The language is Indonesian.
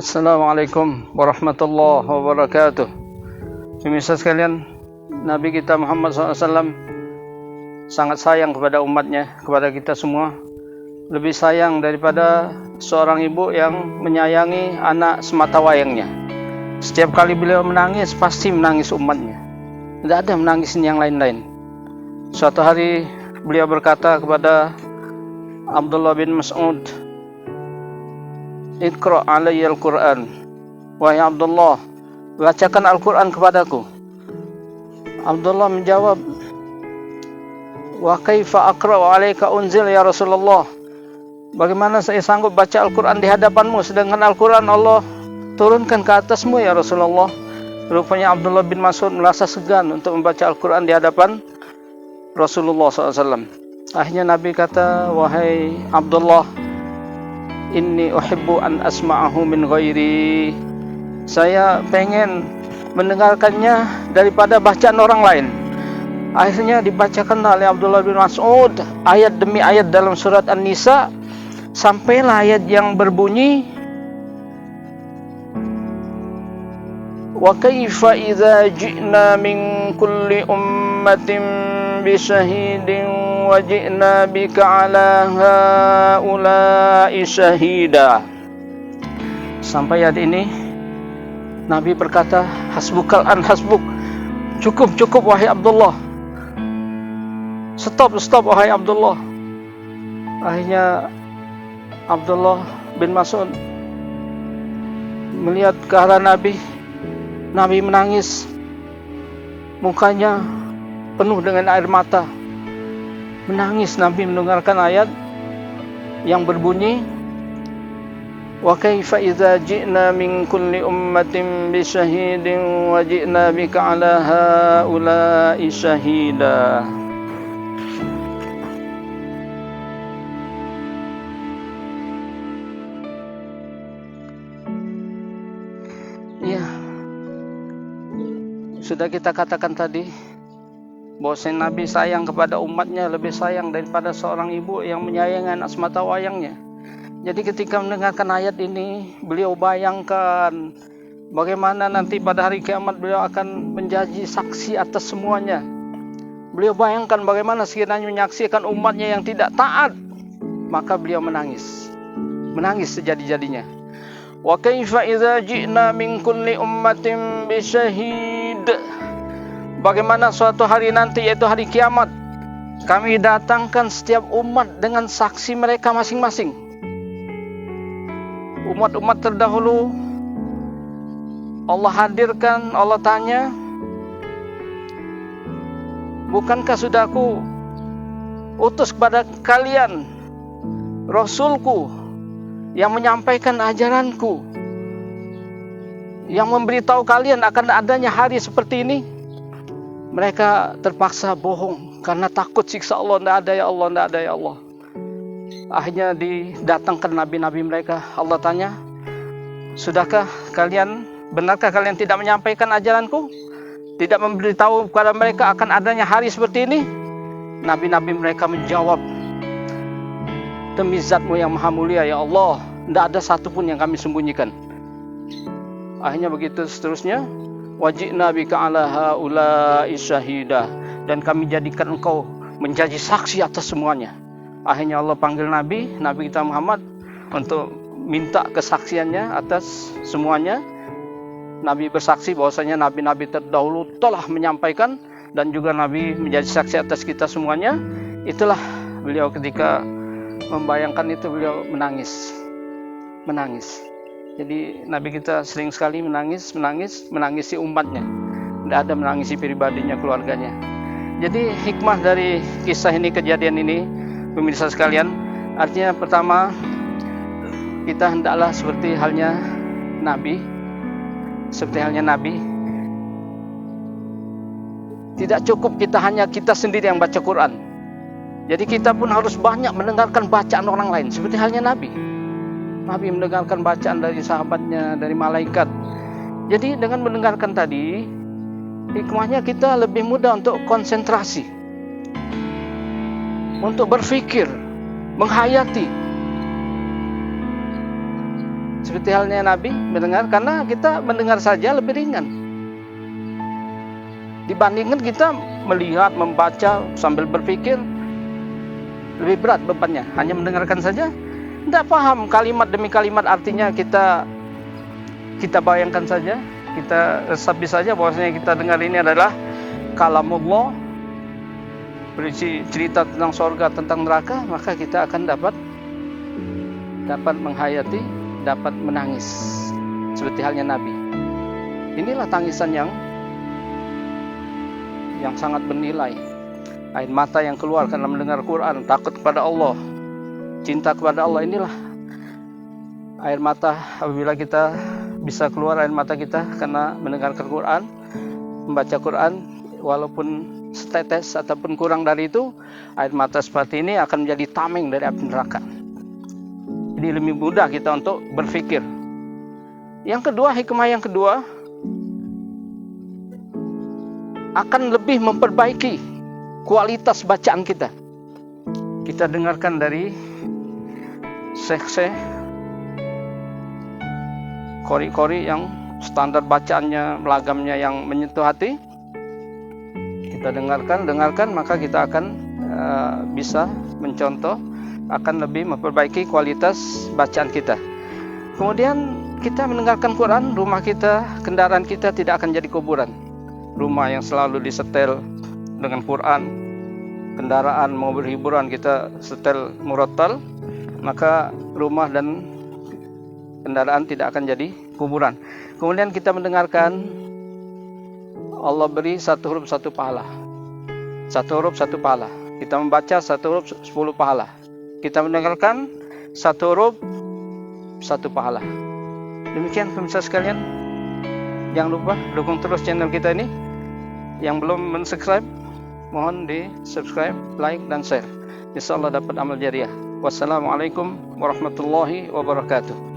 Assalamualaikum warahmatullahi wabarakatuh. Pemirsa sekalian, Nabi kita Muhammad SAW sangat sayang kepada umatnya, kepada kita semua. Lebih sayang daripada seorang ibu yang menyayangi anak semata wayangnya. Setiap kali beliau menangis, pasti menangis umatnya. Tidak ada menangisin yang lain-lain. Suatu hari beliau berkata kepada Abdullah bin Mas'ud, "Iqra' alayya al-Quran." Wahai Abdullah, bacakan Al-Quran kepadaku. Abdullah menjawab, "Wa kaifa aqra'u alayka unzil ya Rasulullah?" Bagaimana saya sanggup baca Al-Quran di hadapanmu, sedangkan Al-Quran Allah turunkan ke atasmu ya Rasulullah. Rupanya Abdullah bin Mas'ud merasa segan untuk membaca Al-Quran di hadapan Rasulullah SAW. Akhirnya Nabi kata, "Wahai Abdullah, inni uhibbu an asma'ahu min ghairi." Saya pengen mendengarkannya daripada bacaan orang lain. Akhirnya dibacakan oleh Abdullah bin Mas'ud ayat demi ayat dalam surat An-Nisa, sampailah ayat yang berbunyi, "Wa kaifa idza ji'na min kulli ummatin bi syahidin wa ji'na bika 'ala haula'i syahida." Sampai ayat ini Nabi berkata, "Hasbukal an hasbuk." Cukup wahai Abdullah. Stop wahai Abdullah. Akhirnya Abdullah bin Mas'ud melihat ke arah Nabi. Nabi menangis. Mukanya penuh dengan air mata. Menangis Nabi mendengarkan ayat yang berbunyi, "Wa kaifa idza ji'na min kulli ummatin bi syahidin wa ji'na bika 'ala haula'i syahida." Ya, sudah kita katakan tadi bahwa Nabi sayang kepada umatnya lebih sayang daripada seorang ibu yang menyayangi anak semata wayangnya. Jadi ketika mendengarkan ayat ini, beliau bayangkan bagaimana nanti pada hari kiamat beliau akan menjadi saksi atas semuanya. Beliau bayangkan bagaimana sekiranya menyaksikan umatnya yang tidak taat, maka beliau menangis sejadi-jadinya. Wa kaifa idza ji'na min kulli ummatin bi syahid. Bagaimana suatu hari nanti, yaitu hari kiamat, kami datangkan setiap umat dengan saksi mereka masing-masing. Umat-umat terdahulu Allah hadirkan, Allah tanya, "Bukankah sudah aku utus kepada kalian Rasulku yang menyampaikan ajaranku, yang memberitahu kalian akan adanya hari seperti ini?" Mereka terpaksa bohong karena takut siksa Allah. Tidak ada ya Allah, tidak ada ya Allah. Akhirnya didatangkan nabi-nabi mereka. Allah tanya, benarkah kalian tidak menyampaikan ajaranku? Tidak memberitahu kepada mereka akan adanya hari seperti ini? Nabi-nabi mereka menjawab, "Demi Zatmu yang maha mulia ya Allah, tidak ada satupun yang kami sembunyikan." Akhirnya begitu seterusnya, "Wajibna bika 'ala haula'i syahida." Dan kami jadikan engkau menjadi saksi atas semuanya. Akhirnya Allah panggil Nabi kita Muhammad untuk minta kesaksiannya atas semuanya. Nabi bersaksi bahwasanya nabi-nabi terdahulu telah menyampaikan, dan juga Nabi menjadi saksi atas kita semuanya. Itulah beliau ketika membayangkan itu, beliau menangis. Jadi Nabi kita sering sekali menangisi umatnya. Tidak ada menangisi pribadinya, keluarganya. Jadi hikmah dari kisah ini, kejadian ini, pemirsa sekalian, artinya pertama, kita hendaklah seperti halnya Nabi. Tidak cukup kita sendiri yang baca Quran. Jadi kita pun harus banyak mendengarkan bacaan orang lain, seperti halnya Nabi. Nabi mendengarkan bacaan dari sahabatnya, dari malaikat. Jadi dengan mendengarkan tadi, hikmahnya kita lebih mudah untuk konsentrasi, untuk berpikir, menghayati. seperti halnya Nabi mendengar, karena kita mendengar saja lebih ringan dibandingkan kita melihat, membaca sambil berpikir. Lebih berat bebannya. Hanya mendengarkan saja tidak paham kalimat demi kalimat artinya, kita bayangkan saja, kita resapi saja bahwasanya kita dengar ini adalah kalamullah, berisi cerita tentang surga, tentang neraka, maka kita akan dapat menghayati, dapat menangis seperti halnya Nabi. Inilah tangisan yang sangat bernilai. Air mata yang keluar karena mendengar Quran, takut kepada Allah, cinta kepada Allah. Inilah air mata. Apabila kita bisa keluar air mata kita karena mendengarkan Quran, membaca Quran, walaupun setetes ataupun kurang dari itu, air mata seperti ini akan menjadi tameng dari api neraka. Jadi lebih mudah kita untuk berpikir. Yang kedua, hikmah yang kedua, akan lebih memperbaiki kualitas bacaan kita. Kita dengarkan dari syekh-syekh, qori-qori yang standar bacaannya, melagamnya yang menyentuh hati. Kita dengarkan, maka kita akan bisa mencontoh, akan lebih memperbaiki kualitas bacaan kita. Kemudian kita mendengarkan Quran, rumah kita, kendaraan kita tidak akan jadi kuburan. Rumah yang selalu disetel dengan Quran, kendaraan mau berhiburan kita setel murattal, maka rumah dan kendaraan tidak akan jadi kuburan. Kemudian kita mendengarkan, Allah beri satu huruf satu pahala. Satu huruf satu pahala. Kita membaca satu huruf 10 pahala. Kita mendengarkan satu huruf satu pahala. Demikian pemirsa sekalian. Jangan lupa dukung terus channel kita ini. Yang belum mensubscribe, mohon di subscribe, like, dan share. Insya Allah dapat amal jariah. Wassalamualaikum warahmatullahi wabarakatuh.